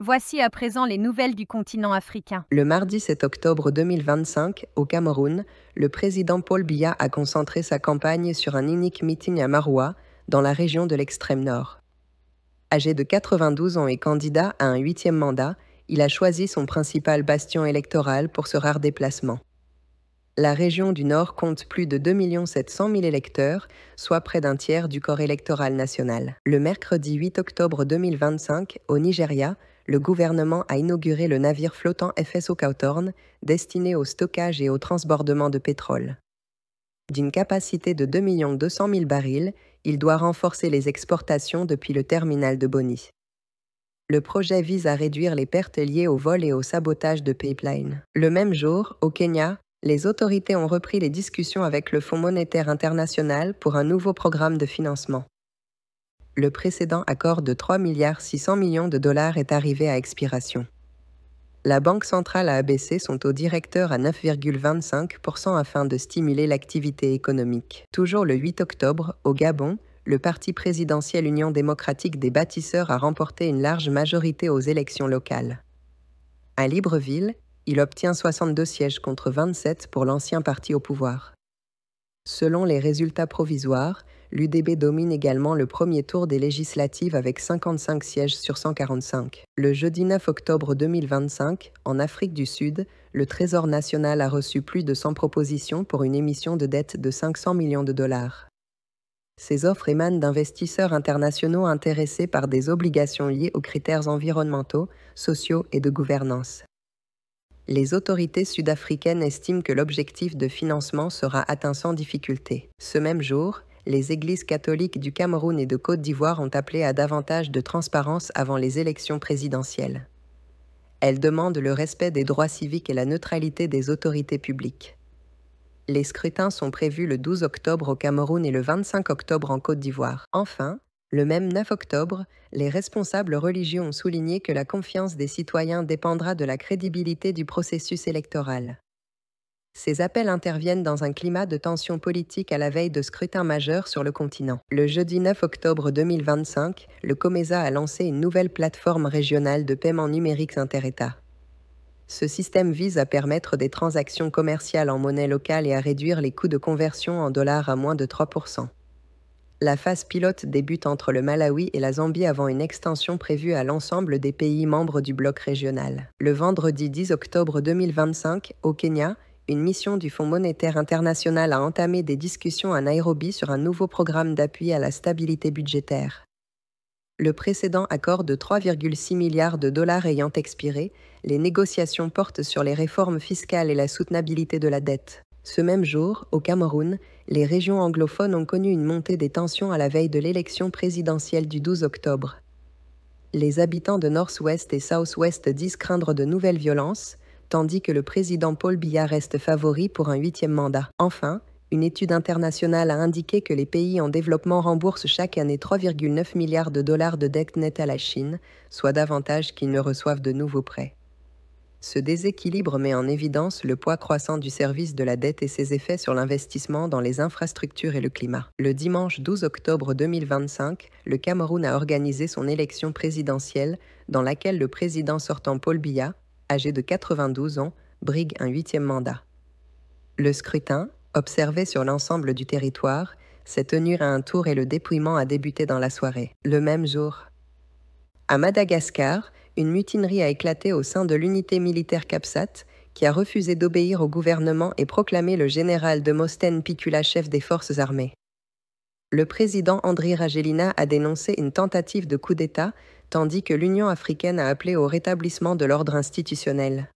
Voici à présent les nouvelles du continent africain. Le mardi 7 octobre 2025, au Cameroun, le président Paul Biya a concentré sa campagne sur un unique meeting à Maroua, dans la région de l'extrême nord. Âgé de 92 ans et candidat à un 8e mandat, il a choisi son principal bastion électoral pour ce rare déplacement. La région du Nord compte plus de 2 700 000 électeurs, soit près d'un tiers du corps électoral national. Le mercredi 8 octobre 2025, au Nigeria, le gouvernement a inauguré le navire flottant FSO Cawthorne, destiné au stockage et au transbordement de pétrole. D'une capacité de 2 200 000 barils, il doit renforcer les exportations depuis le terminal de Boni. Le projet vise à réduire les pertes liées au vol et au sabotage de pipelines. Le même jour, au Kenya, les autorités ont repris les discussions avec le Fonds monétaire international pour un nouveau programme de financement. Le précédent accord de 3,6 milliards de dollars est arrivé à expiration. La Banque centrale a abaissé son taux directeur à 9,25% afin de stimuler l'activité économique. Toujours le 8 octobre, au Gabon, le parti présidentiel Union démocratique des bâtisseurs a remporté une large majorité aux élections locales. À Libreville, il obtient 62 sièges contre 27 pour l'ancien parti au pouvoir. Selon les résultats provisoires, l'UDB domine également le premier tour des législatives avec 55 sièges sur 145. Le jeudi 9 octobre 2025, en Afrique du Sud, le Trésor national a reçu plus de 100 propositions pour une émission de dette de 500 millions de dollars. Ces offres émanent d'investisseurs internationaux intéressés par des obligations liées aux critères environnementaux, sociaux et de gouvernance. Les autorités sud-africaines estiment que l'objectif de financement sera atteint sans difficulté. Ce même jour, les églises catholiques du Cameroun et de Côte d'Ivoire ont appelé à davantage de transparence avant les élections présidentielles. Elles demandent le respect des droits civiques et la neutralité des autorités publiques. Les scrutins sont prévus le 12 octobre au Cameroun et le 25 octobre en Côte d'Ivoire. Enfin, le même 9 octobre, les responsables religieux ont souligné que la confiance des citoyens dépendra de la crédibilité du processus électoral. Ces appels interviennent dans un climat de tension politique à la veille de scrutins majeurs sur le continent. Le jeudi 9 octobre 2025, le COMESA a lancé une nouvelle plateforme régionale de paiement numérique inter-États. Ce système vise à permettre des transactions commerciales en monnaie locale et à réduire les coûts de conversion en dollars à moins de 3%. La phase pilote débute entre le Malawi et la Zambie avant une extension prévue à l'ensemble des pays membres du bloc régional. Le vendredi 10 octobre 2025, au Kenya, une mission du Fonds monétaire international a entamé des discussions à Nairobi sur un nouveau programme d'appui à la stabilité budgétaire. Le précédent accord de 3,6 milliards de dollars ayant expiré, les négociations portent sur les réformes fiscales et la soutenabilité de la dette. Ce même jour, au Cameroun, les régions anglophones ont connu une montée des tensions à la veille de l'élection présidentielle du 12 octobre. Les habitants de North-West et South-West disent craindre de nouvelles violences, tandis que le président Paul Biya reste favori pour un 8e mandat. Enfin, une étude internationale a indiqué que les pays en développement remboursent chaque année 3,9 milliards de dollars de dette nette à la Chine, soit davantage qu'ils ne reçoivent de nouveaux prêts. Ce déséquilibre met en évidence le poids croissant du service de la dette et ses effets sur l'investissement dans les infrastructures et le climat. Le dimanche 12 octobre 2025, le Cameroun a organisé son élection présidentielle dans laquelle le président sortant Paul Biya, âgé de 92 ans, brigue un 8e mandat. Le scrutin, observé sur l'ensemble du territoire, s'est tenu à un tour et le dépouillement a débuté dans la soirée. Le même jour, à Madagascar, une mutinerie a éclaté au sein de l'unité militaire Capsat, qui a refusé d'obéir au gouvernement et proclamé le général Demosthène Pikula chef des forces armées. Le président Andry Rajoelina a dénoncé une tentative de coup d'État, tandis que l'Union africaine a appelé au rétablissement de l'ordre institutionnel.